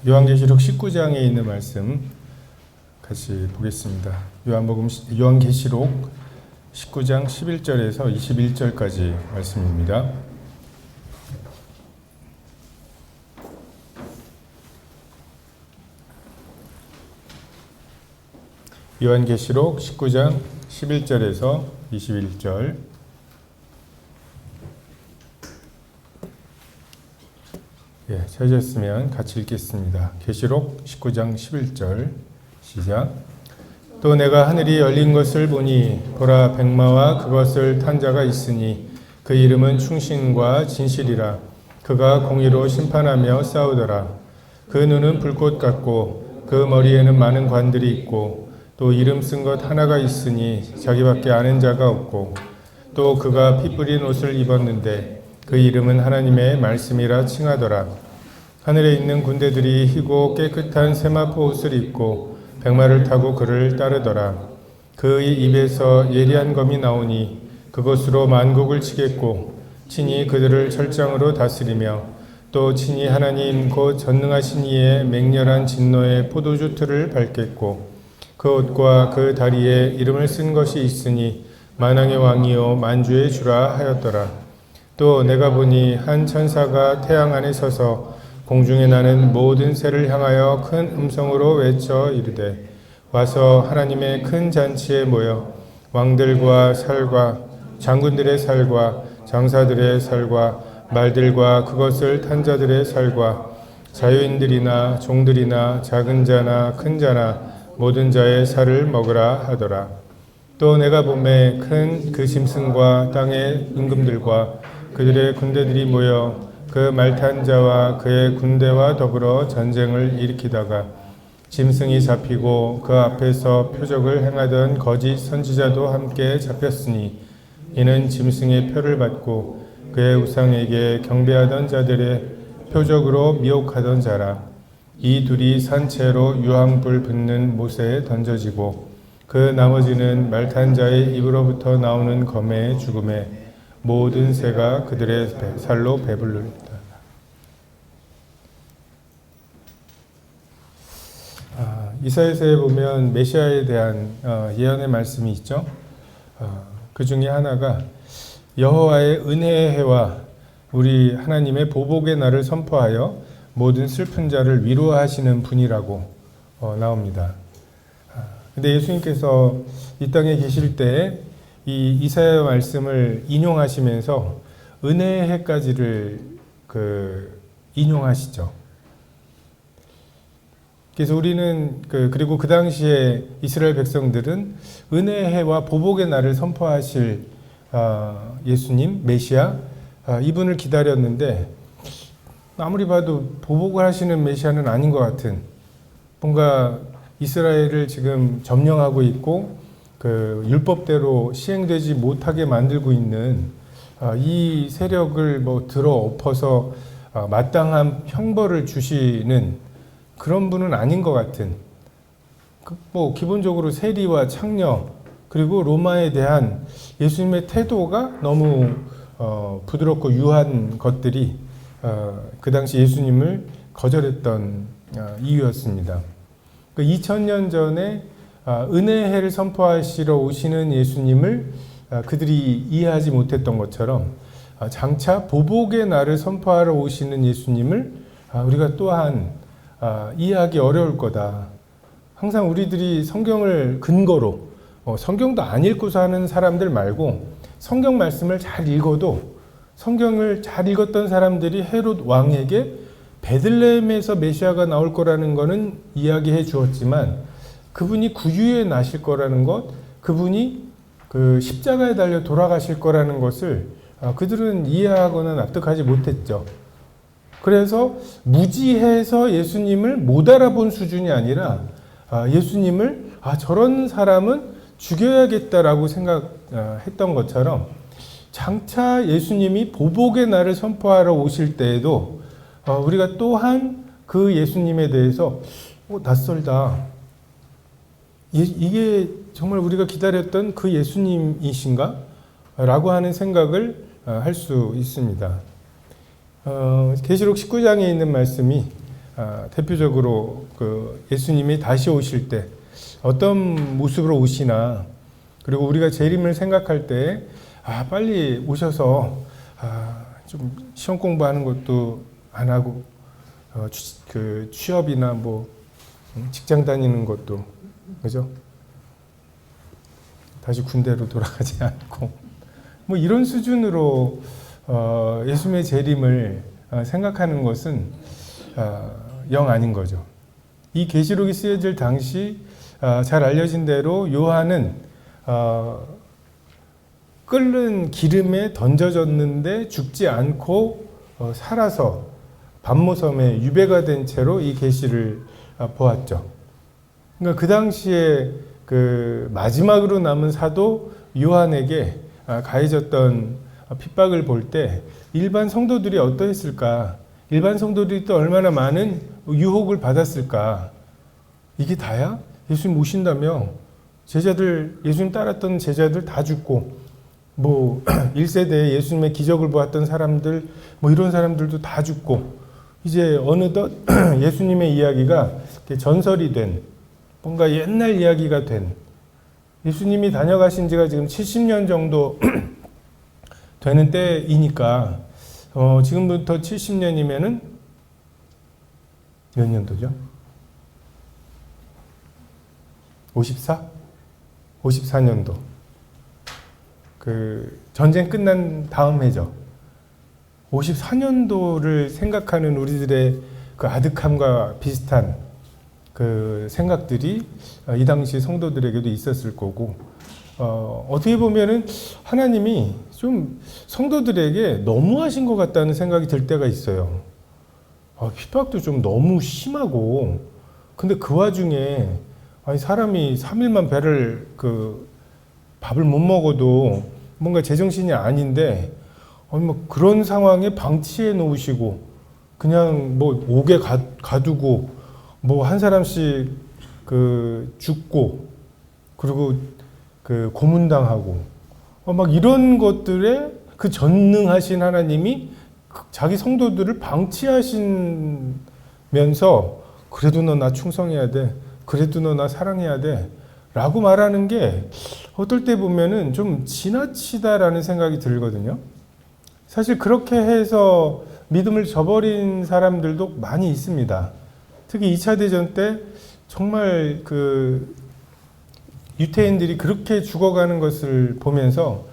요한계시록 19장에 있는 말씀 같이 보겠습니다. 요한계시록 19장 11절에서 21절까지 말씀입니다. 요한계시록 19장 11절에서 21절. 찾으셨으면 같이 읽겠습니다. 계시록 19장 11절 시작. 또 내가 하늘이 열린 것을 보니 보라 백마와 그것을 탄 자가 있으니 그 이름은 충신과 진실이라. 그가 공의로 심판하며 싸우더라. 그 눈은 불꽃 같고 그 머리에는 많은 관들이 있고 또 이름 쓴 것 하나가 있으니 자기밖에 아는 자가 없고 또 그가 피 뿌린 옷을 입었는데 그 이름은 하나님의 말씀이라 칭하더라. 하늘에 있는 군대들이 희고 깨끗한 세마포 옷을 입고 백마를 타고 그를 따르더라. 그의 입에서 예리한 검이 나오니 그것으로 만국을 치겠고 친히 그들을 철장으로 다스리며 또 친히 하나님 곧 전능하신 이의 맹렬한 진노의 포도주 틀을 밟겠고 그 옷과 그 다리에 이름을 쓴 것이 있으니 만왕의 왕이요 만주의 주라 하였더라. 또 내가 보니 한 천사가 태양 안에 서서 공중에 나는 모든 새를 향하여 큰 음성으로 외쳐 이르되 와서 하나님의 큰 잔치에 모여 왕들과 살과 장군들의 살과 장사들의 살과 말들과 그것을 탄 자들의 살과 자유인들이나 종들이나 작은 자나 큰 자나 모든 자의 살을 먹으라 하더라. 또 내가 보매 큰 그 짐승과 땅의 임금들과 그들의 군대들이 모여 그 말탄 자와 그의 군대와 더불어 전쟁을 일으키다가 짐승이 잡히고 그 앞에서 표적을 행하던 거짓 선지자도 함께 잡혔으니 이는 짐승의 표를 받고 그의 우상에게 경배하던 자들의 표적으로 미혹하던 자라. 이 둘이 산채로 유황불 붙는 못에 던져지고 그 나머지는 말탄 자의 입으로부터 나오는 검의 죽음에 모든 새가 그들의 살로 배부르리다. 이사야서에 보면 메시아에 대한 예언의 말씀이 있죠. 그 중에 하나가 여호와의 은혜의 해와 우리 하나님의 보복의 날을 선포하여 모든 슬픈 자를 위로하시는 분이라고 나옵니다. 근데 예수님께서 이 땅에 계실 때 이 이사야 말씀을 인용하시면서 은혜의 해까지를 인용하시죠. 그래서 우리는 그리고 그 당시에 이스라엘 백성들은 은혜의 해와 보복의 날을 선포하실 예수님 메시아 이분을 기다렸는데 아무리 봐도 보복을 하시는 메시아는 아닌 것 같은, 뭔가 이스라엘을 지금 점령하고 있고 율법대로 시행되지 못하게 만들고 있는 이 세력을 들어 엎어서 마땅한 형벌을 주시는 그런 분은 아닌 것 같은, 기본적으로 세리와 창녀 그리고 로마에 대한 예수님의 태도가 너무 부드럽고 유한 것들이 그 당시 예수님을 거절했던 이유였습니다. 2000년 전에 은혜의 해를 선포하시러 오시는 예수님을 그들이 이해하지 못했던 것처럼 장차 보복의 날을 선포하러 오시는 예수님을 우리가 또한 이해하기 어려울 거다. 항상 우리들이 성경을 근거로 성경도 안 읽고서 하는 사람들 말고 성경 말씀을 잘 읽어도 성경을 잘 읽었던 사람들이 헤롯 왕에게 베들레헴에서 메시아가 나올 거라는 거는 이야기해 주었지만 그분이 구유에 나실 거라는 것, 그분이 십자가에 달려 돌아가실 거라는 것을 그들은 이해하거나 납득하지 못했죠. 그래서 무지해서 예수님을 못 알아본 수준이 아니라 예수님을 저런 사람은 죽여야겠다라고 생각했던 것처럼 장차 예수님이 보복의 날을 선포하러 오실 때에도 우리가 또한 그 예수님에 대해서 낯설다. 이게 정말 우리가 기다렸던 그 예수님이신가? 라고 하는 생각을 할 수 있습니다. 계시록 19장에 있는 말씀이 대표적으로 그 예수님이 다시 오실 때 어떤 모습으로 오시나, 그리고 우리가 재림을 생각할 때 빨리 오셔서 좀 시험 공부하는 것도 안 하고 그 취업이나 뭐 직장 다니는 것도, 그죠? 다시 군대로 돌아가지 않고 뭐 이런 수준으로 예수님의 재림을 생각하는 것은 영 아닌 거죠. 이 계시록이 쓰여질 당시 잘 알려진 대로 요한은 끓는 기름에 던져졌는데 죽지 않고 살아서 반모섬에 유배가 된 채로 이 계시를 보았죠. 그러니까 그 당시에 그 마지막으로 남은 사도 요한에게 가해졌던 핍박을 볼 때 일반 성도들이 어떠했을까? 일반 성도들이 또 얼마나 많은 유혹을 받았을까? 이게 다야? 예수님 오신다며 제자들, 예수님 따랐던 제자들 다 죽고, 뭐 1세대에 예수님의 기적을 보았던 사람들, 뭐 이런 사람들도 다 죽고, 이제 어느덧 예수님의 이야기가 전설이 된, 뭔가 옛날 이야기가 된, 예수님이 다녀가신 지가 지금 70년 정도 되는 때이니까 지금부터 70년이면은 몇 년도죠? 54? 54년도. 그 전쟁 끝난 다음 해죠. 54년도를 생각하는 우리들의 그 아득함과 비슷한 그 생각들이 이 당시 성도들에게도 있었을 거고, 어떻게 보면은 하나님이 좀 성도들에게 너무하신 것 같다는 생각이 들 때가 있어요. 핍박도 좀 너무 심하고, 근데 그 와중에 사람이 3일만 밥을 못 먹어도 뭔가 제정신이 아닌데 뭐 그런 상황에 방치해 놓으시고 그냥 뭐 옥에 가두고 뭐 한 사람씩 죽고 그리고 고문당하고 막 이런 것들에 그 전능하신 하나님이 자기 성도들을 방치하시면서 그래도 너 나 충성해야 돼, 그래도 너 나 사랑해야 돼 라고 말하는 게 어떨 때 보면은 좀 지나치다라는 생각이 들거든요. 사실 그렇게 해서 믿음을 저버린 사람들도 많이 있습니다. 특히 2차 대전 때 정말 유태인들이 그렇게 죽어가는 것을 보면서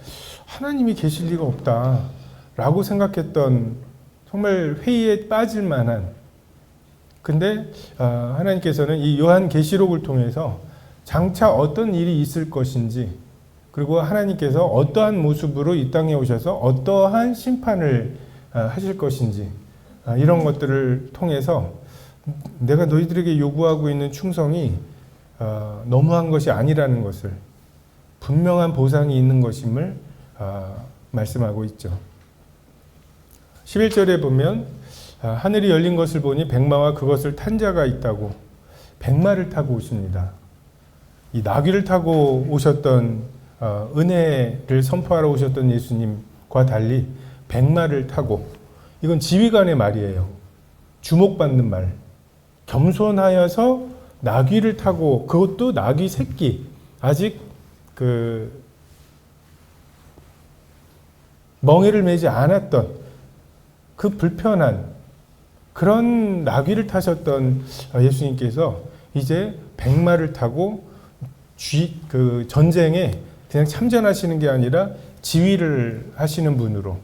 하나님이 계실 리가 없다라고 생각했던, 정말 회의에 빠질 만한, 근데 하나님께서는 이 요한계시록을 통해서 장차 어떤 일이 있을 것인지, 그리고 하나님께서 어떠한 모습으로 이 땅에 오셔서 어떠한 심판을 하실 것인지, 이런 것들을 통해서 내가 너희들에게 요구하고 있는 충성이 너무한 것이 아니라는 것을, 분명한 보상이 있는 것임을 말씀하고 있죠. 11절에 보면 하늘이 열린 것을 보니 백마와 그것을 탄 자가 있다고, 백마를 타고 오십니다. 이 나귀를 타고 오셨던 은혜를 선포하러 오셨던 예수님과 달리 백마를 타고, 이건 지휘관의 말이에요. 주목받는 말. 겸손하여서 나귀를 타고, 그것도 나귀 새끼, 아직 멍에를 매지 않았던 그 불편한 그런 나귀를 타셨던 예수님께서 이제 백마를 타고 전쟁에 그냥 참전하시는 게 아니라 지휘를 하시는 분으로,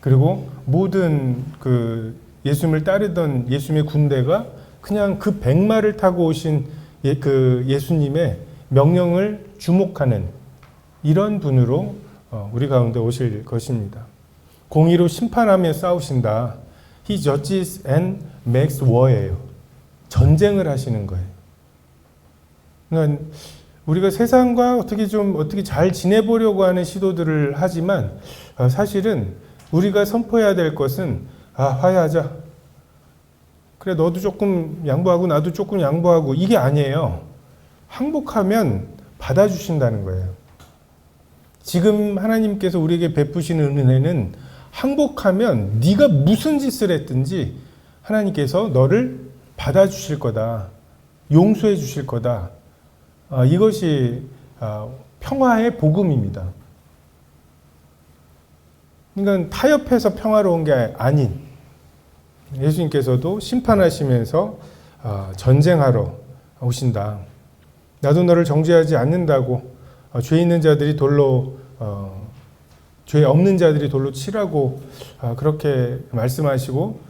그리고 모든 예수님을 따르던 예수님의 군대가 그냥 그 백마를 타고 오신 예수님의 명령을 주목하는 이런 분으로 우리 가운데 오실 것입니다. 공의로 심판하며 싸우신다. He judges and makes war예요. 전쟁을 하시는 거예요. 그러니까 우리가 세상과 어떻게 잘 지내보려고 하는 시도들을 하지만 사실은 우리가 선포해야 될 것은 화해하자. 그래, 너도 조금 양보하고 나도 조금 양보하고, 이게 아니에요. 항복하면 받아주신다는 거예요. 지금 하나님께서 우리에게 베푸시는 은혜는 항복하면 네가 무슨 짓을 했든지 하나님께서 너를 받아주실 거다. 용서해 주실 거다. 이것이 평화의 복음입니다. 그러니까 타협해서 평화로운 게 아닌, 예수님께서도 심판하시면서 전쟁하러 오신다. 나도 너를 정죄하지 않는다고 죄 있는 자들이 돌로 죄 없는 자들이 돌로 치라고 그렇게 말씀하시고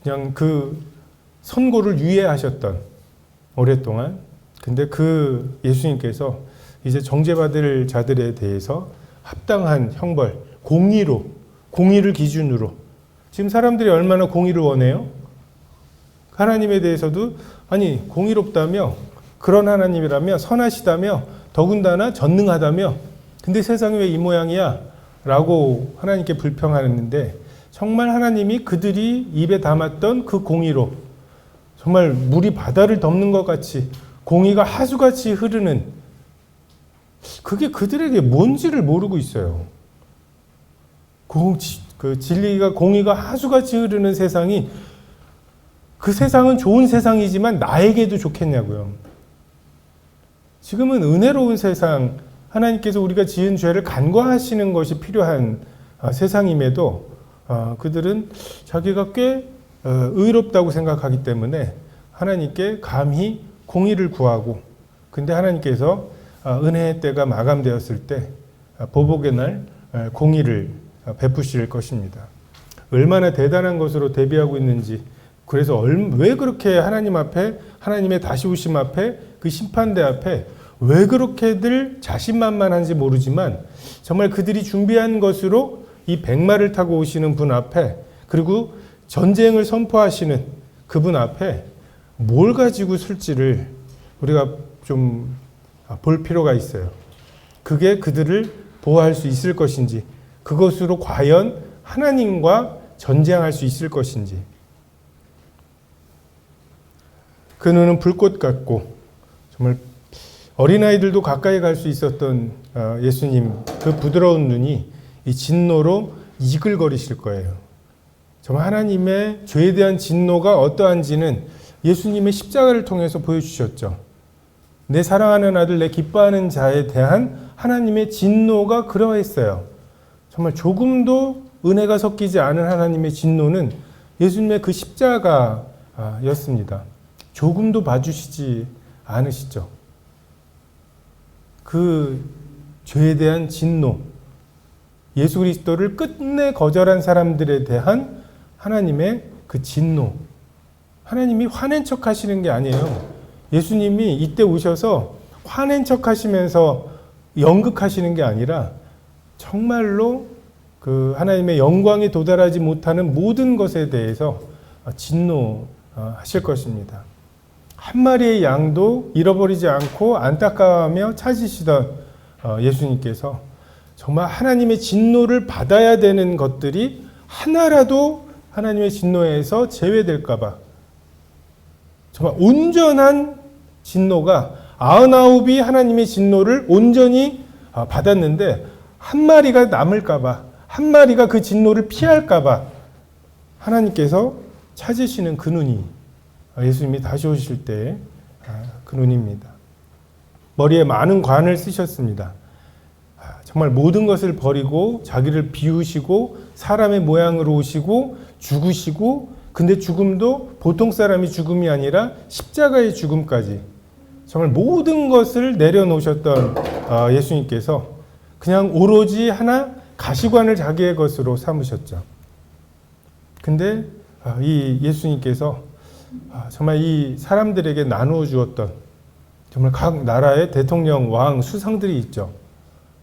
그냥 그 선고를 유예하셨던 오랫동안. 근데 그 예수님께서 이제 정죄받을 자들에 대해서 합당한 형벌, 공의를 기준으로. 지금 사람들이 얼마나 공의를 원해요? 하나님에 대해서도 아니 공의롭다며, 그런 하나님이라며, 선하시다며, 더군다나 전능하다며, 근데 세상이 왜 이 모양이야? 라고 하나님께 불평하는데, 정말 하나님이 그들이 입에 담았던 그 공의로 정말 물이 바다를 덮는 것 같이 공의가 하수같이 흐르는, 그게 그들에게 뭔지를 모르고 있어요. 그 진리가, 공의가 하수같이 흐르는 세상이, 그 세상은 좋은 세상이지만 나에게도 좋겠냐고요. 지금은 은혜로운 세상, 하나님께서 우리가 지은 죄를 간과하시는 것이 필요한 세상임에도 그들은 자기가 꽤 의롭다고 생각하기 때문에 하나님께 감히 공의를 구하고, 근데 하나님께서 은혜의 때가 마감되었을 때 보복의 날 공의를 베푸실 것입니다. 얼마나 대단한 것으로 대비하고 있는지. 그래서 왜 그렇게 하나님 앞에, 하나님의 다시 오심 앞에, 그 심판대 앞에 왜 그렇게들 자신만만한지 모르지만 정말 그들이 준비한 것으로 이 백마를 타고 오시는 분 앞에, 그리고 전쟁을 선포하시는 그분 앞에 뭘 가지고 설지를 우리가 좀 볼 필요가 있어요. 그게 그들을 보호할 수 있을 것인지, 그것으로 과연 하나님과 전쟁할 수 있을 것인지. 그 눈은 불꽃 같고, 정말 어린아이들도 가까이 갈 수 있었던 예수님, 그 부드러운 눈이 이 진노로 이글거리실 거예요. 정말 하나님의 죄에 대한 진노가 어떠한지는 예수님의 십자가를 통해서 보여주셨죠. 내 사랑하는 아들, 내 기뻐하는 자에 대한 하나님의 진노가 그러했어요. 정말 조금도 은혜가 섞이지 않은 하나님의 진노는 예수님의 그 십자가였습니다. 조금도 봐주시지 않으시죠. 그 죄에 대한 진노, 예수 그리스도를 끝내 거절한 사람들에 대한 하나님의 그 진노. 하나님이 화낸 척 하시는 게 아니에요. 예수님이 이때 오셔서 화낸 척 하시면서 연극하시는 게 아니라 정말로 그 하나님의 영광에 도달하지 못하는 모든 것에 대해서 진노하실 것입니다. 한 마리의 양도 잃어버리지 않고 안타까워하며 찾으시던 예수님께서 정말 하나님의 진노를 받아야 되는 것들이 하나라도 하나님의 진노에서 제외될까 봐, 정말 온전한 진노가 99이 하나님의 진노를 온전히 받았는데 한 마리가 남을까 봐, 한 마리가 그 진노를 피할까 봐 하나님께서 찾으시는 그 눈이 예수님이 다시 오실 때 그 눈입니다. 머리에 많은 관을 쓰셨습니다. 정말 모든 것을 버리고 자기를 비우시고 사람의 모양으로 오시고 죽으시고, 근데 죽음도 보통 사람이 죽음이 아니라 십자가의 죽음까지 정말 모든 것을 내려놓으셨던 예수님께서 그냥 오로지 하나 가시관을 자기의 것으로 삼으셨죠. 근데 이 예수님께서 정말 이 사람들에게 나누어 주었던 정말 각 나라의 대통령, 왕, 수상들이 있죠.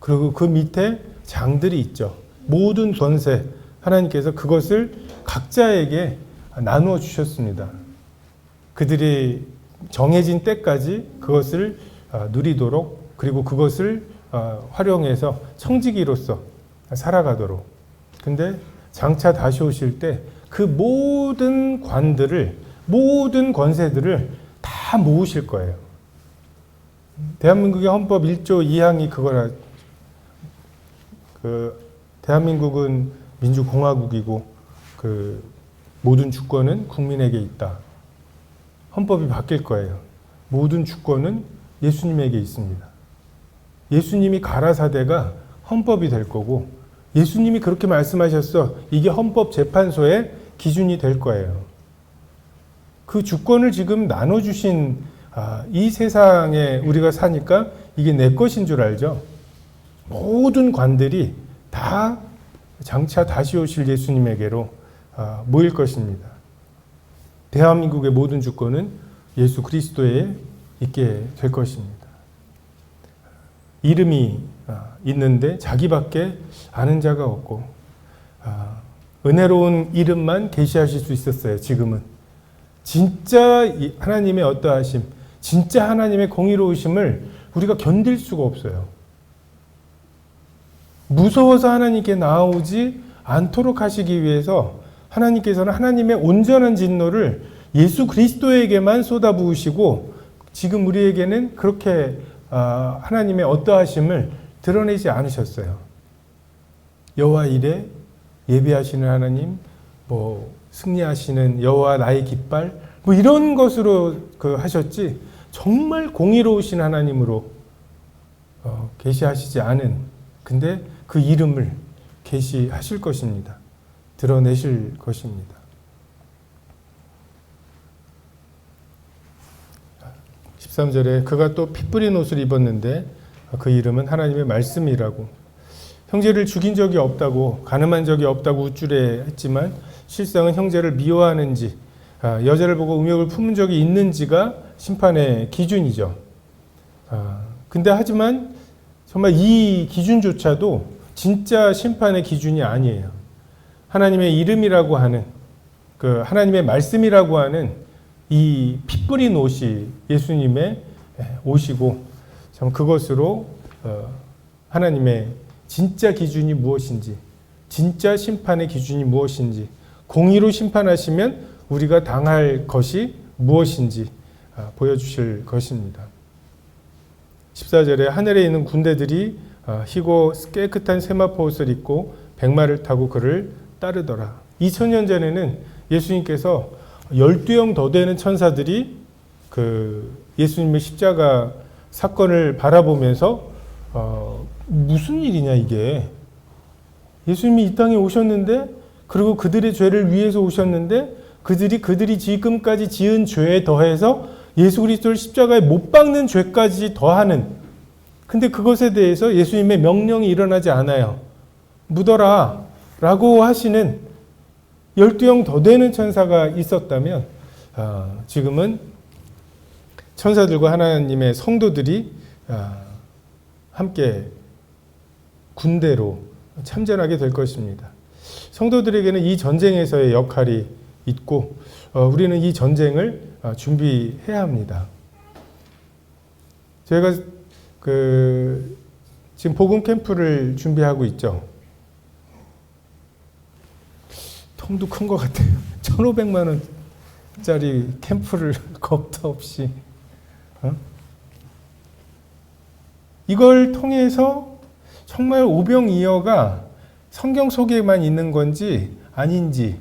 그리고 그 밑에 장들이 있죠. 모든 권세, 하나님께서 그것을 각자에게 나누어 주셨습니다. 그들이 정해진 때까지 그것을 누리도록, 그리고 그것을 활용해서 청지기로서 살아가도록. 근데 장차 다시 오실 때 그 모든 관들을, 모든 권세들을 다 모으실 거예요. 대한민국의 헌법 1조 2항이 그거라. 대한민국은 민주공화국이고 모든 주권은 국민에게 있다. 헌법이 바뀔 거예요. 모든 주권은 예수님에게 있습니다. 예수님이 가라사대가 헌법이 될 거고 예수님이 그렇게 말씀하셨어. 이게 헌법재판소의 기준이 될 거예요. 그 주권을 지금 나눠주신 이 세상에 우리가 사니까 이게 내 것인 줄 알죠. 모든 관들이 다 장차 다시 오실 예수님에게로 모일 것입니다. 대한민국의 모든 주권은 예수 그리스도에 있게 될 것입니다. 이름이 있는데 자기밖에 아는 자가 없고 은혜로운 이름만 계시하실 수 있었어요. 지금은 진짜 하나님의 어떠하심, 진짜 하나님의 공의로우심을 우리가 견딜 수가 없어요. 무서워서 하나님께 나아오지 않도록 하시기 위해서 하나님께서는 하나님의 온전한 진노를 예수 그리스도에게만 쏟아부으시고 지금 우리에게는 그렇게 하나님의 어떠하심을 드러내지 않으셨어요. 여호와 이레, 예비하시는 하나님, 승리하시는 여호와 나의 깃발, 이런 것으로 하셨지 정말 공의로우신 하나님으로 계시하시지 않은, 근데 그 이름을 계시하실 것입니다. 드러내실 것입니다. 13절에 그가 또 피 뿌린 옷을 입었는데 그 이름은 하나님의 말씀이라고. 형제를 죽인 적이 없다고, 가늠한 적이 없다고 우쭐해 했지만 실상은 형제를 미워하는지 여자를 보고 음욕을 품은 적이 있는지가 심판의 기준이죠. 근데 하지만 정말 이 기준조차도 진짜 심판의 기준이 아니에요. 하나님의 이름이라고 하는, 하나님의 말씀이라고 하는 이 피 뿌린 옷이 예수님의 옷이고, 참 그것으로 하나님의 진짜 기준이 무엇인지, 진짜 심판의 기준이 무엇인지, 공의로 심판하시면 우리가 당할 것이 무엇인지 보여주실 것입니다. 14절에 하늘에 있는 군대들이 희고 깨끗한 세마포 옷을 입고 백마를 타고 그를 따르더라. 2000년 전에는 예수님께서 12형 더 되는 천사들이 예수님의 십자가 사건을 바라보면서 무슨 일이냐 이게. 예수님이 이 땅에 오셨는데, 그리고 그들의 죄를 위해서 오셨는데 그들이 지금까지 지은 죄에 더해서 예수 그리스도를 십자가에 못 박는 죄까지 더하는, 근데 그것에 대해서 예수님의 명령이 일어나지 않아요. 묻어라 라고 하시는 12형 더 되는 천사가 있었다면 지금은 천사들과 하나님의 성도들이 함께 군대로 참전하게 될 것입니다. 성도들에게는 이 전쟁에서의 역할이 있고 우리는 이 전쟁을 준비해야 합니다. 저희가 지금 복음 캠프를 준비하고 있죠. 통도 큰 것 같아요. 1,500만 원짜리 캠프를 겁도 없이 이걸 통해서 정말 오병이어가 성경 속에만 있는 건지 아닌지,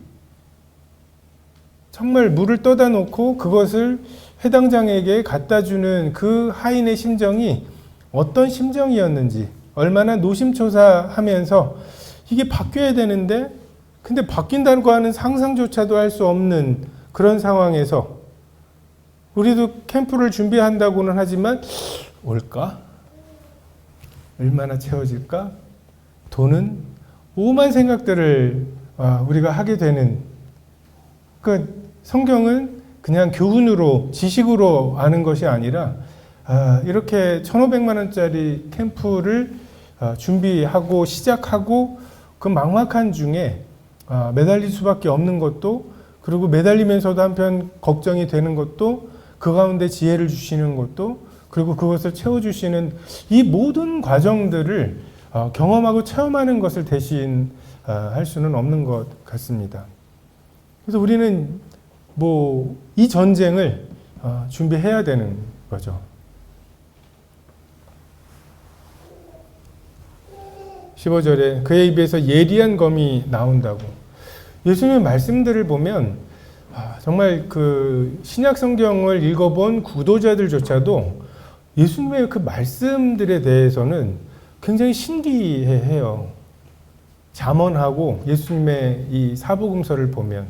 정말 물을 떠다 놓고 그것을 회당장에게 갖다 주는 그 하인의 심정이 어떤 심정이었는지, 얼마나 노심초사하면서 이게 바뀌어야 되는데 근데 바뀐다고 하는 상상조차도 할 수 없는 그런 상황에서 우리도 캠프를 준비한다고는 하지만 올까? 얼마나 채워질까? 돈은 오만 생각들을 우리가 하게 되는, 성경은 그냥 교훈으로, 지식으로 아는 것이 아니라 이렇게 1,500만 원짜리 캠프를 준비하고 시작하고 그 막막한 중에 매달릴 수밖에 없는 것도, 그리고 매달리면서도 한편 걱정이 되는 것도, 그 가운데 지혜를 주시는 것도, 그리고 그것을 채워주시는 이 모든 과정들을 경험하고 체험하는 것을 대신할 수는 없는 것 같습니다. 그래서 우리는 이 전쟁을 준비해야 되는 거죠. 15절에 그의 입에서 예리한 검이 나온다고. 예수님의 말씀들을 보면 정말 그 신약 성경을 읽어본 구도자들조차도 예수님의 그 말씀들에 대해서는 굉장히 신기해해요. 잠언하고 예수님의 이 사복음서를 보면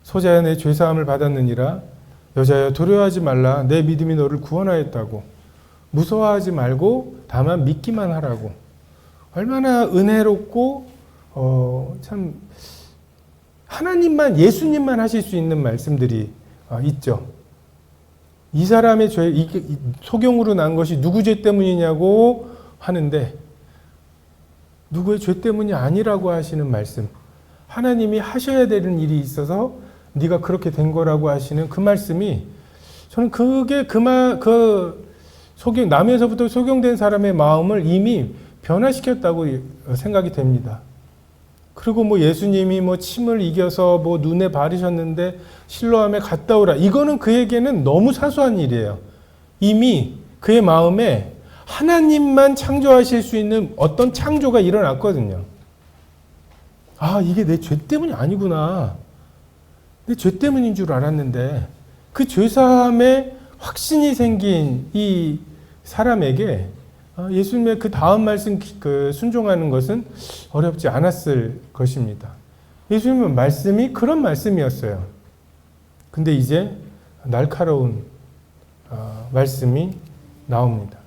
소자야 내 죄사함을 받았느니라 여자야 두려워하지 말라 내 믿음이 너를 구원하였다고 무서워하지 말고 다만 믿기만 하라고 얼마나 은혜롭고 참 하나님만 예수님만 하실 수 있는 말씀들이 있죠. 이 사람의 죄 소경으로 난 것이 누구 죄 때문이냐고 하는데 누구의 죄 때문이 아니라고 하시는 말씀 하나님이 하셔야 되는 일이 있어서 네가 그렇게 된 거라고 하시는 그 말씀이 저는 그게 남에서부터 소경된 사람의 마음을 이미 변화시켰다고 생각이 됩니다. 그리고 뭐 예수님이 뭐 침을 이겨서 뭐 눈에 바르셨는데 실로암에 갔다 오라. 이거는 그에게는 너무 사소한 일이에요. 이미 그의 마음에 하나님만 창조하실 수 있는 어떤 창조가 일어났거든요. 이게 내 죄 때문이 아니구나. 내 죄 때문인 줄 알았는데 그 죄사함에 확신이 생긴 이 사람에게 예수님의 그 다음 말씀 순종하는 것은 어렵지 않았을 것입니다. 예수님의 말씀이 그런 말씀이었어요. 근데 이제 날카로운 말씀이 나옵니다.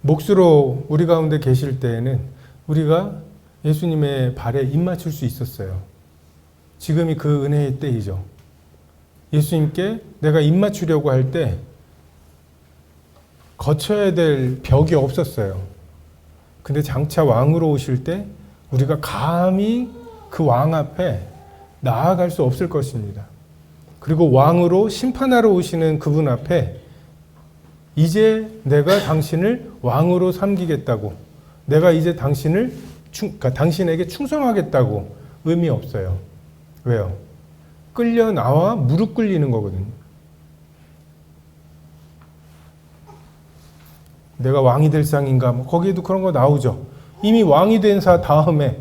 몫으로 우리 가운데 계실 때에는 우리가 예수님의 발에 입 맞출 수 있었어요. 지금이 그 은혜의 때이죠. 예수님께 내가 입 맞추려고 할 때 거쳐야 될 벽이 없었어요. 근데 장차 왕으로 오실 때 우리가 감히 그 왕 앞에 나아갈 수 없을 것입니다. 그리고 왕으로 심판하러 오시는 그분 앞에 이제 내가 당신을 왕으로 섬기겠다고 내가 이제 당신에게 충성하겠다고 의미 없어요. 왜요? 끌려 나와 무릎 꿇리는 거거든요. 내가 왕이 될 상인가? 거기에도 그런 거 나오죠. 이미 왕이 된 다음에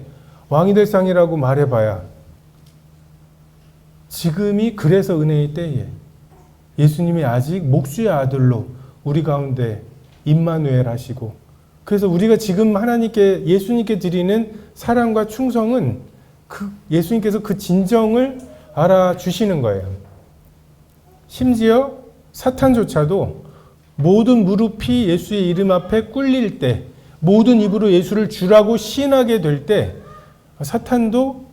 왕이 될 상이라고 말해봐야 지금이 그래서 은혜의 때에 예수님이 아직 목수의 아들로 우리 가운데 임마누엘 하시고 그래서 우리가 지금 하나님께 예수님께 드리는 사랑과 충성은 예수님께서 그 진정을 알아주시는 거예요. 심지어 사탄조차도 모든 무릎이 예수의 이름 앞에 꿇릴 때 모든 입으로 예수를 주라고 시인하게 될 때 사탄도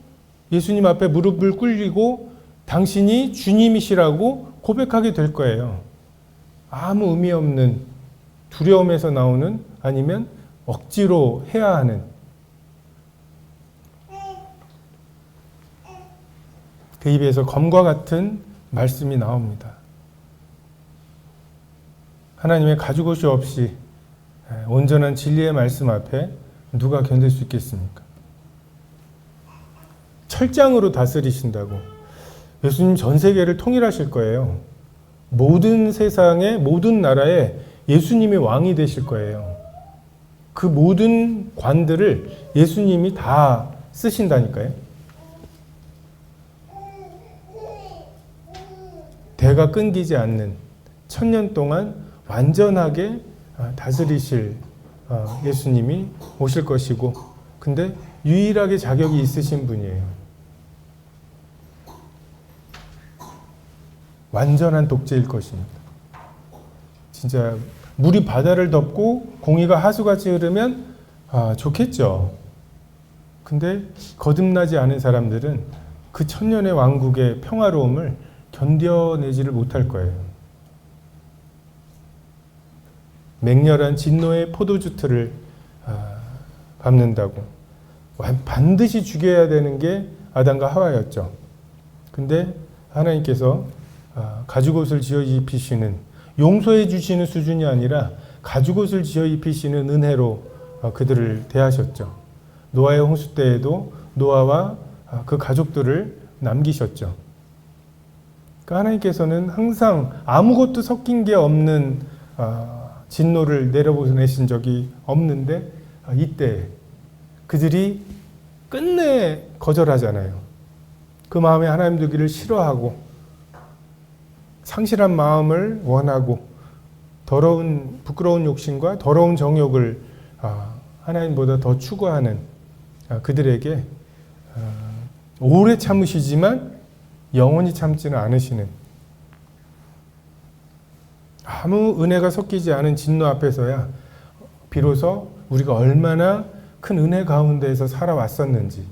예수님 앞에 무릎을 꿇리고 당신이 주님이시라고 고백하게 될 거예요. 아무 의미 없는 두려움에서 나오는 아니면 억지로 해야 하는 그 입에서 검과 같은 말씀이 나옵니다. 하나님의 가죽옷이 없이 온전한 진리의 말씀 앞에 누가 견딜 수 있겠습니까? 철장으로 다스리신다고 예수님 전 세계를 통일하실 거예요. 모든 세상의 모든 나라에 예수님이 왕이 되실 거예요. 그 모든 관들을 예수님이 다 쓰신다니까요. 대가 끊기지 않는 1000년 동안 완전하게 다스리실 예수님이 오실 것이고 근데 유일하게 자격이 있으신 분이에요. 완전한 독재일 것입니다. 진짜 물이 바다를 덮고 공의가 하수같이 흐르면 좋겠죠. 근데 거듭나지 않은 사람들은 그 천년의 왕국의 평화로움을 견뎌내지를 못할 거예요. 맹렬한 진노의 포도주 틀을 밟는다고 반드시 죽여야 되는 게 아담과 하와였죠. 근데 하나님께서 가죽옷을 지어 입히시는 용서해 주시는 수준이 아니라 가죽옷을 지어 입히시는 은혜로 그들을 대하셨죠. 노아의 홍수 때에도 노아와 그 가족들을 남기셨죠. 그러니까 하나님께서는 항상 아무것도 섞인 게 없는 진노를 내려보내신 적이 없는데 이때 그들이 끝내 거절하잖아요. 그 마음에 하나님 두기를 싫어하고 상실한 마음을 원하고 더러운 부끄러운 욕심과 더러운 정욕을 하나님보다 더 추구하는 그들에게 오래 참으시지만 영원히 참지는 않으시는, 아무 은혜가 섞이지 않은 진노 앞에서야 비로소 우리가 얼마나 큰 은혜 가운데에서 살아왔었는지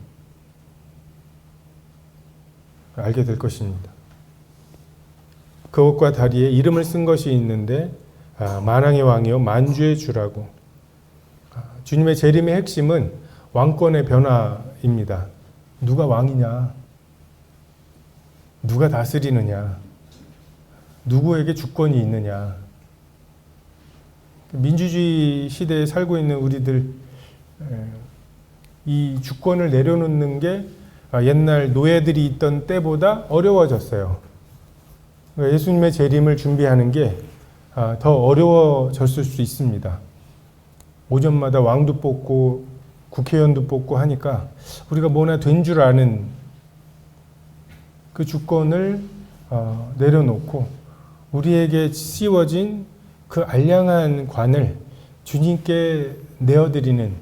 알게 될 것입니다. 그것과 다리에 이름을 쓴 것이 있는데 만왕의 왕이요 만주의 주라고. 주님의 재림의 핵심은 왕권의 변화입니다. 누가 왕이냐? 누가 다스리느냐? 누구에게 주권이 있느냐? 민주주의 시대에 살고 있는 우리들, 이 주권을 내려놓는 게 옛날 노예들이 있던 때보다 어려워졌어요. 예수님의 재림을 준비하는 게 더 어려워졌을 수 있습니다. 오전마다 왕도 뽑고 국회의원도 뽑고 하니까 우리가 뭐나 된 줄 아는 그 주권을 내려놓고 우리에게 씌워진 그 알량한 관을 주님께 내어드리는,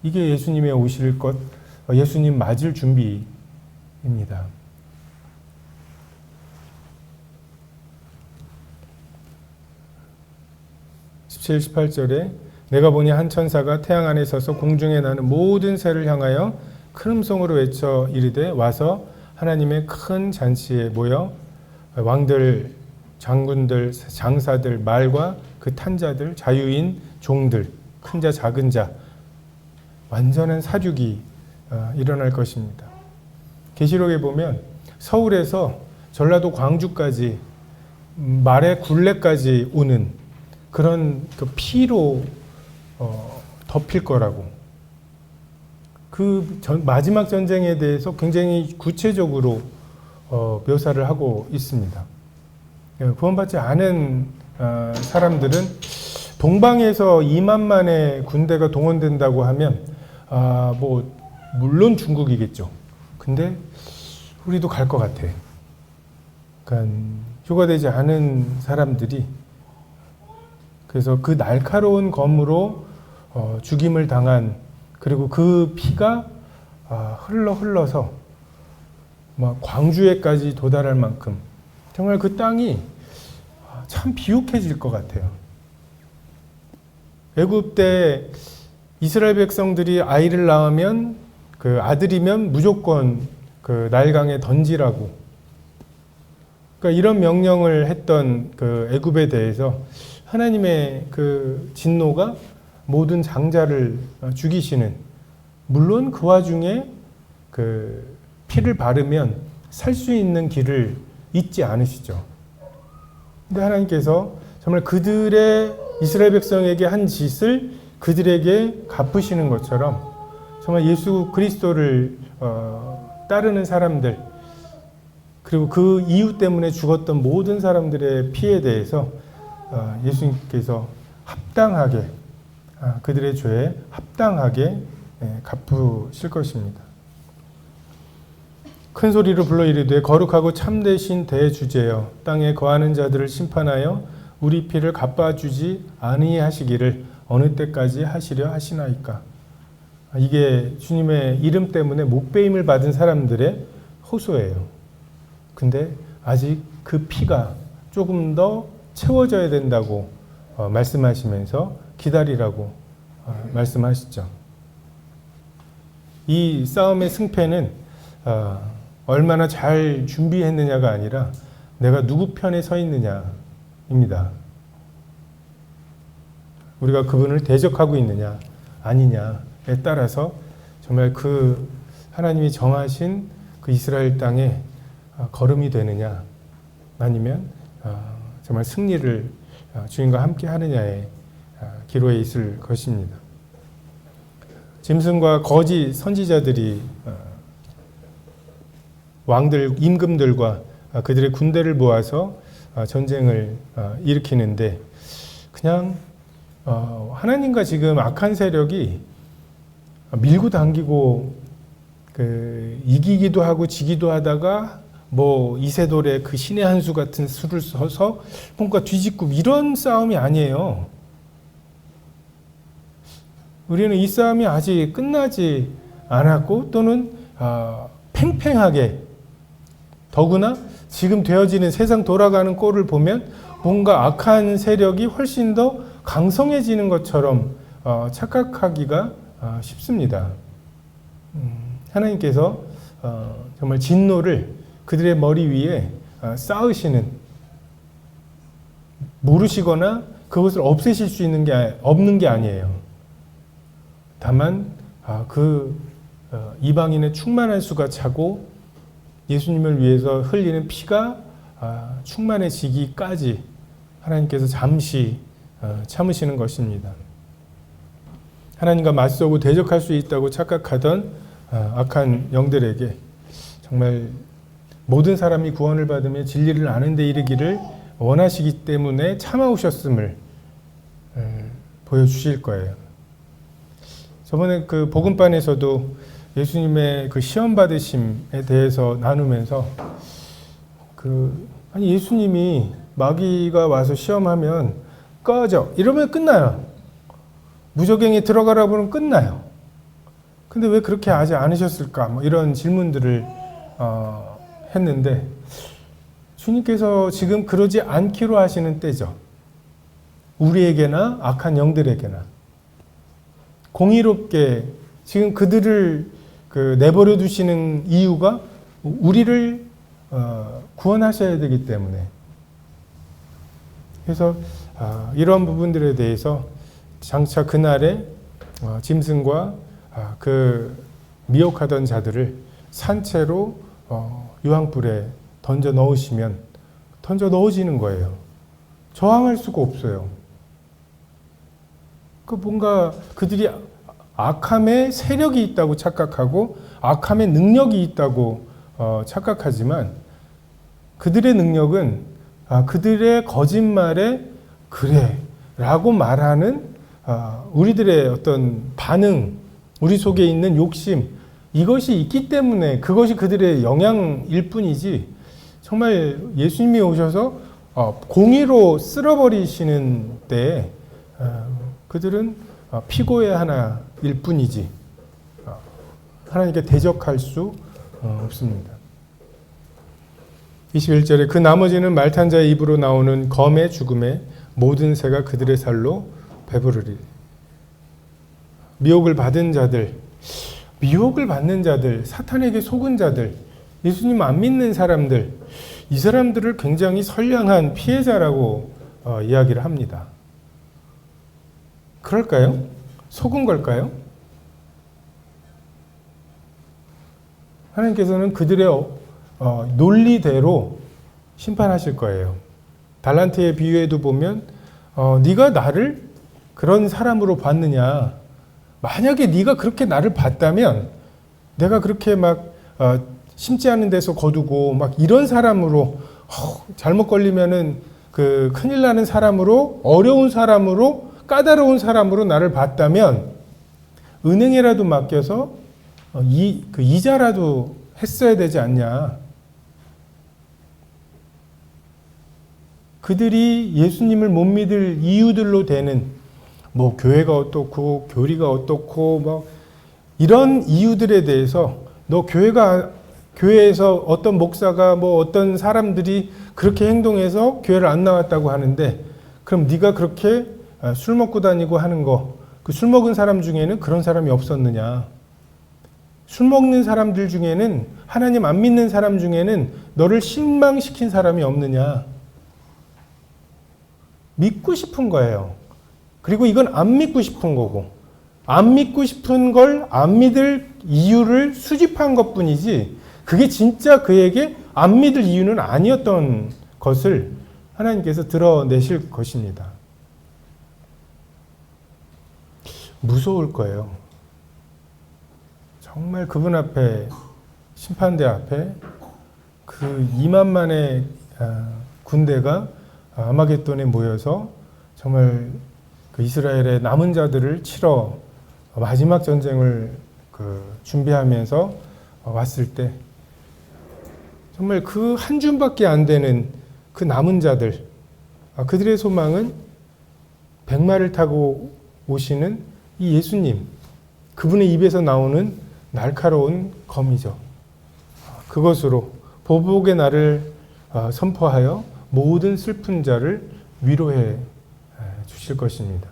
이게 예수님의 오실 것, 예수님 맞을 준비입니다. 17, 18절에 내가 보니 한 천사가 태양 안에 서서 공중에 나는 모든 새를 향하여 큰 음성으로 외쳐 이르되 와서 하나님의 큰 잔치에 모여 왕들, 장군들, 장사들, 말과 그 탄자들, 자유인, 종들, 큰 자, 작은 자, 완전한 사륙이 일어날 것입니다. 계시록에 보면 서울에서 전라도 광주까지 말의 굴레까지 오는 그런 그 피로 덮일 거라고. 그 마지막 전쟁에 대해서 굉장히 구체적으로 묘사를 하고 있습니다. 구원받지 않은 사람들은 동방에서 2만만의 군대가 동원된다고 하면 뭐 물론 중국이겠죠. 근데 우리도 갈 것 같아. 그러니까 휴가되지 않은 사람들이, 그래서 그 날카로운 검으로 죽임을 당한, 그리고 그 피가 흘러서 막 광주에까지 도달할 만큼 정말 그 땅이 참 비옥해질 것 같아요. 애굽 때 이스라엘 백성들이 아이를 낳으면 그 아들이면 무조건 그 나일강에 던지라고. 그러니까 이런 명령을 했던 그 애굽에 대해서 하나님의 그 진노가 모든 장자를 죽이시는, 물론 그 와중에 그 피를 바르면 살 수 있는 길을 잊지 않으시죠. 근데 하나님께서 정말 그들의 이스라엘 백성에게 한 짓을 그들에게 갚으시는 것처럼 정말 예수 그리스도를 따르는 사람들, 그리고 그 이유 때문에 죽었던 모든 사람들의 피에 대해서 예수님께서 합당하게, 그들의 죄에 합당하게 갚으실 것입니다. 큰 소리로 불러 이르되 거룩하고 참되신 대주제여 땅에 거하는 자들을 심판하여 우리 피를 갚아주지 아니하시기를 어느 때까지 하시려 하시나이까. 이게 주님의 이름 때문에 못배임을 받은 사람들의 호소예요. 근데 아직 그 피가 조금 더 채워져야 된다고 말씀하시면서 기다리라고 말씀하시죠. 이 싸움의 승패는 얼마나 잘 준비했느냐가 아니라 내가 누구 편에 서 있느냐입니다. 우리가 그분을 대적하고 있느냐 아니냐에 따라서 정말 그 하나님이 정하신 그 이스라엘 땅에 걸음이 되느냐, 아니면 정말 승리를 주님과 함께 하느냐의 기로에 있을 것입니다. 짐승과 거짓 선지자들이 왕들, 임금들과 그들의 군대를 모아서 전쟁을 일으키는데, 그냥 하나님과 지금 악한 세력이 밀고 당기고 이기기도 하고 지기도 하다가 뭐 이세돌의 그 신의 한 수 같은 수를 써서 뭔가 뒤집고 이런 싸움이 아니에요. 우리는 이 싸움이 아직 끝나지 않았고 또는 팽팽하게 더구나 지금 되어지는 세상 돌아가는 꼴을 보면 뭔가 악한 세력이 훨씬 더 강성해지는 것처럼 착각하기가 쉽습니다. 하나님께서 정말 진노를 그들의 머리 위에 쌓으시는, 모르시거나 그것을 없애실 수 없는 게 아니에요. 다만 이방인의 충만한 수가 차고 예수님을 위해서 흘리는 피가 충만해지기까지 하나님께서 잠시 참으시는 것입니다. 하나님과 맞서고 대적할 수 있다고 착각하던 악한 영들에게 정말 모든 사람이 구원을 받으며 진리를 아는 데 이르기를 원하시기 때문에 참아오셨음을 보여주실 거예요. 저번에 그 복음반에서도 예수님의 그 시험 받으심에 대해서 나누면서 아니 예수님이 마귀가 와서 시험하면 꺼져 이러면 끝나요. 무적행에 들어가라고 그러면 끝나요. 근데 왜 그렇게 하지 않으셨을까? 뭐 이런 질문들을 했는데 주님께서 지금 그러지 않기로 하시는 때죠. 우리에게나 악한 영들에게나 공의롭게 지금 그들을 내버려 두시는 이유가 우리를 구원하셔야 되기 때문에, 그래서 이런 부분들에 대해서 장차 그날에 짐승과 그 미혹하던 자들을 산채로 유황불에 던져 넣어지는 거예요. 저항할 수가 없어요. 뭔가 그들이 악함의 세력이 있다고 착각하고 악함의 능력이 있다고 착각하지만 그들의 능력은 그들의 거짓말에 그래 라고 말하는 우리들의 어떤 반응, 우리 속에 있는 욕심, 이것이 있기 때문에 그것이 그들의 영향일 뿐이지, 정말 예수님이 오셔서 공의로 쓸어버리시는 때에 그들은 피고의 하나일 뿐이지 하나님께 대적할 수 없습니다. 21절에 그 나머지는 말탄 자의 입으로 나오는 검의 죽음에 모든 새가 그들의 살로 배부르리. 미혹을 받은 자들, 미혹을 받는 자들, 사탄에게 속은 자들, 예수님 안 믿는 사람들, 이 사람들을 굉장히 선량한 피해자라고 이야기를 합니다. 그럴까요? 속은 걸까요? 하나님께서는 그들의 논리대로 심판하실 거예요. 달란트의 비유에도 보면 네가 나를 그런 사람으로 봤느냐, 만약에 네가 그렇게 나를 봤다면 내가 그렇게 막 심지 않은 데서 거두고 막 이런 사람으로 잘못 걸리면은 큰일 나는 사람으로, 어려운 사람으로, 까다로운 사람으로 나를 봤다면 은행에라도 맡겨서 이자라도 했어야 되지 않냐. 그들이 예수님을 못 믿을 이유들로 되는 뭐 교회가 어떻고 교리가 어떻고 뭐 이런 이유들에 대해서 너 교회에서 어떤 목사가 뭐 어떤 사람들이 그렇게 행동해서 교회를 안 나왔다고 하는데, 그럼 네가 그렇게 술 먹고 다니고 하는 거, 그 술 먹은 사람 중에는 그런 사람이 없었느냐? 술 먹는 사람들 중에는, 하나님 안 믿는 사람 중에는 너를 실망시킨 사람이 없느냐? 믿고 싶은 거예요. 그리고 이건 안 믿고 싶은 거고, 안 믿고 싶은 걸 안 믿을 이유를 수집한 것뿐이지 그게 진짜 그에게 안 믿을 이유는 아니었던 것을 하나님께서 드러내실 것입니다. 무서울 거예요. 정말 그분 앞에, 심판대 앞에 그 2만만의 군대가 아마겟돈에 모여서 정말 그 이스라엘의 남은 자들을 치러 마지막 전쟁을 준비하면서 왔을 때 정말 그 한 줌밖에 안 되는 그 남은 자들, 그들의 소망은 백마를 타고 오시는 이 예수님, 그분의 입에서 나오는 날카로운 검이죠. 그것으로 보복의 날을 선포하여 모든 슬픈 자를 위로해 주실 것입니다.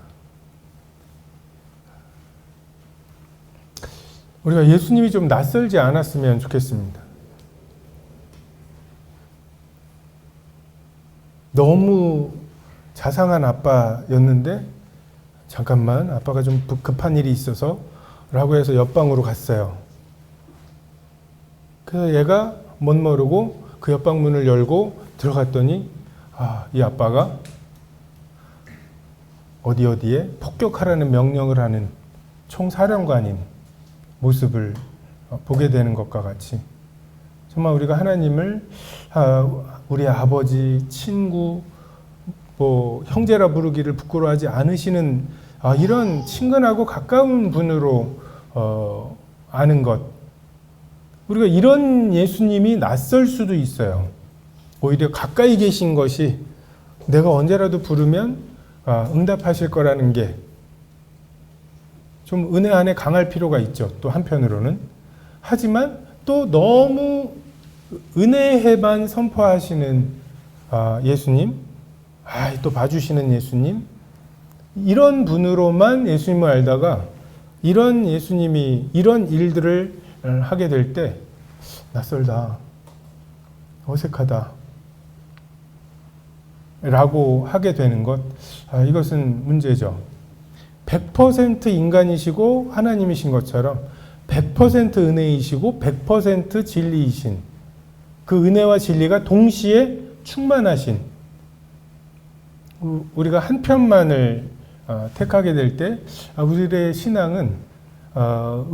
우리가 예수님이 좀 낯설지 않았으면 좋겠습니다. 너무 자상한 아빠였는데 잠깐만 아빠가 좀 급한 일이 있어서 라고 해서 옆방으로 갔어요. 그래서 얘가 못 모르고 그 옆방 문을 열고 들어갔더니 이 아빠가 어디에 폭격하라는 명령을 하는 총사령관인 모습을 보게 되는 것과 같이 정말 우리가 하나님을 우리 아버지, 친구, 형제라 부르기를 부끄러워하지 않으시는 이런 친근하고 가까운 분으로 아는 것, 우리가 이런 예수님이 낯설 수도 있어요. 오히려 가까이 계신 것이 내가 언제라도 부르면 응답하실 거라는 게 좀 은혜 안에 강할 필요가 있죠. 또 한편으로는. 하지만 또 너무 은혜에만 선포하시는 예수님, 또 봐주시는 예수님, 이런 분으로만 예수님을 알다가 이런 예수님이 이런 일들을 하게 될 때 낯설다, 어색하다 라고 하게 되는 것, 이것은 문제죠. 100% 인간이시고 하나님이신 것처럼 100% 은혜이시고 100% 진리이신 그 은혜와 진리가 동시에 충만하신, 우리가 한 편만을 택하게 될 때 우리의 신앙은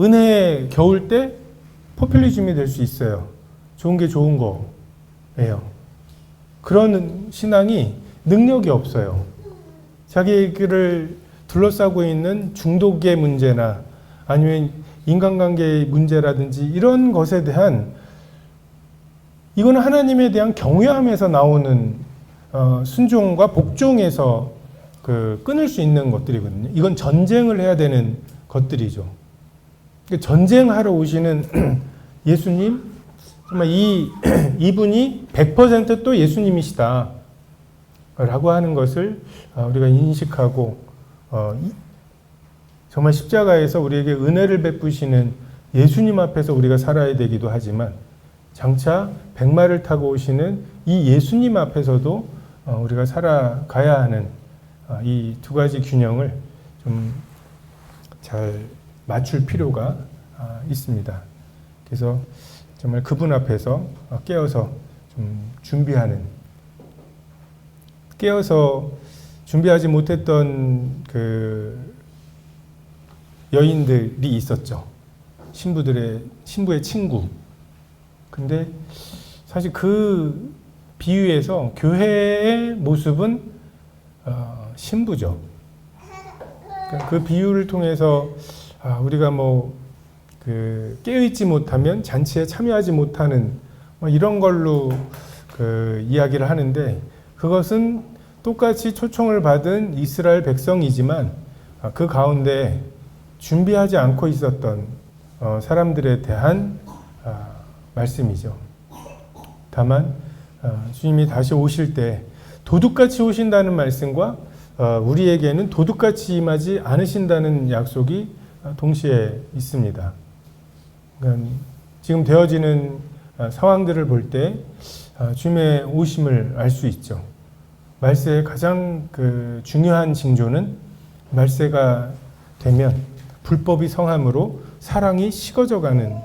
은혜에 겨울 때 포퓰리즘이 될 수 있어요. 좋은 게 좋은 거예요. 그런 신앙이 능력이 없어요. 자기를 둘러싸고 있는 중독의 문제나 아니면 인간관계의 문제라든지 이런 것에 대한, 이거는 하나님에 대한 경외함에서 나오는 순종과 복종에서 끊을 수 있는 것들이거든요. 이건 전쟁을 해야 되는 것들이죠. 전쟁하러 오시는 예수님, 정말 이분이 100% 또 예수님이시다 라고 하는 것을 우리가 인식하고 정말 십자가에서 우리에게 은혜를 베푸시는 예수님 앞에서 우리가 살아야 되기도 하지만 장차 백마를 타고 오시는 이 예수님 앞에서도 우리가 살아가야 하는 이 두 가지 균형을 좀 잘 맞출 필요가 있습니다. 그래서 정말 그분 앞에서 깨어서 좀 깨어서 준비하지 못했던 여인들이 있었죠. 신부의 친구. 근데 사실 그 비유에서 교회의 모습은 신부죠. 그 비유를 통해서 우리가 깨어있지 못하면 잔치에 참여하지 못하는 이런 걸로 이야기를 하는데, 그것은 똑같이 초청을 받은 이스라엘 백성이지만 그 가운데 준비하지 않고 있었던 사람들에 대한 말씀이죠. 다만 주님이 다시 오실 때 도둑같이 오신다는 말씀과 우리에게는 도둑같이 임하지 않으신다는 약속이 동시에 있습니다. 그러니까 지금 되어지는 상황들을 볼 때 주님의 오심을 알 수 있죠. 말세의 가장 중요한 징조는 말세가 되면 불법이 성함으로 사랑이 식어져가는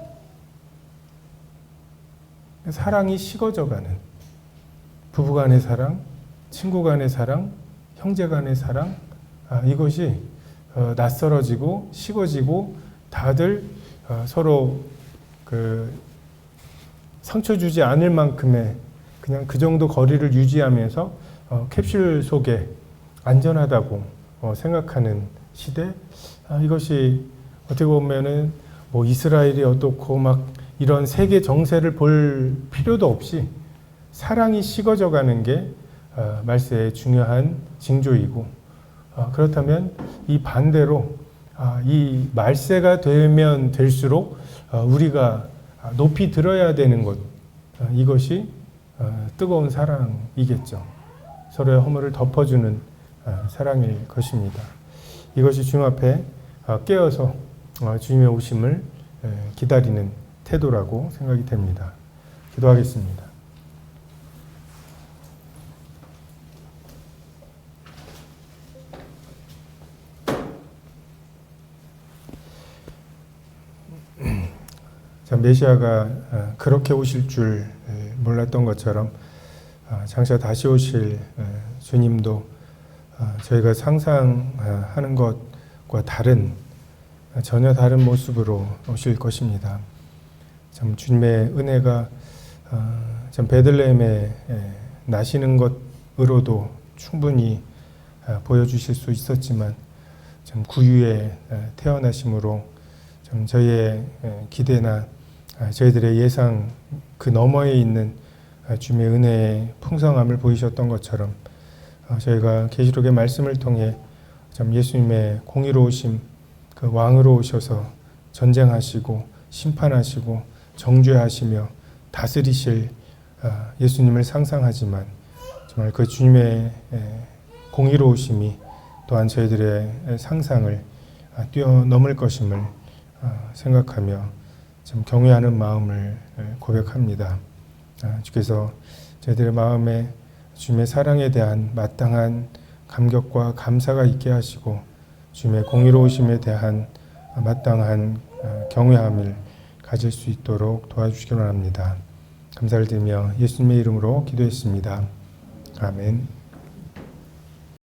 부부간의 사랑, 친구간의 사랑, 형제간의 사랑, 이것이 낯설어지고 식어지고 다들 서로 상처 주지 않을 만큼의 그냥 그 정도 거리를 유지하면서 캡슐 속에 안전하다고 생각하는 시대, 이것이 어떻게 보면은 뭐 이스라엘이 어떻고 막 이런 세계 정세를 볼 필요도 없이 사랑이 식어져 가는 게 말세의 중요한 징조이고, 그렇다면 이 반대로 이 말세가 되면 될수록 우리가 높이 들어야 되는 것, 이것이 뜨거운 사랑이겠죠. 서로의 허물을 덮어주는 사랑일 것입니다. 이것이 주님 앞에 깨어서 주님의 오심을 기다리는 태도라고 생각이 됩니다. 기도하겠습니다. 메시아가 그렇게 오실 줄 몰랐던 것처럼 장차 다시 오실 주님도 저희가 상상하는 것과 전혀 다른 모습으로 오실 것입니다. 참 주님의 은혜가 참 베들레헴에 나시는 것으로도 충분히 보여주실 수 있었지만, 참 구유에 태어나심으로 참 저희의 기대나 저희들의 예상 그 너머에 있는 주님의 은혜의 풍성함을 보이셨던 것처럼, 저희가 계시록의 말씀을 통해 참 예수님의 공의로우심, 그 왕으로 오셔서 전쟁하시고 심판하시고 정죄하시며 다스리실 예수님을 상상하지만, 정말 그 주님의 공의로우심이 또한 저희들의 상상을 뛰어넘을 것임을 생각하며 좀 경외하는 마음을 고백합니다. 주께서 저희들의 마음에 주님의 사랑에 대한 마땅한 감격과 감사가 있게 하시고, 주님의 공의로우심에 대한 마땅한 경외함을 가질 수 있도록 도와주시기 바랍니다. 감사를 드리며 예수님의 이름으로 기도했습니다. 아멘.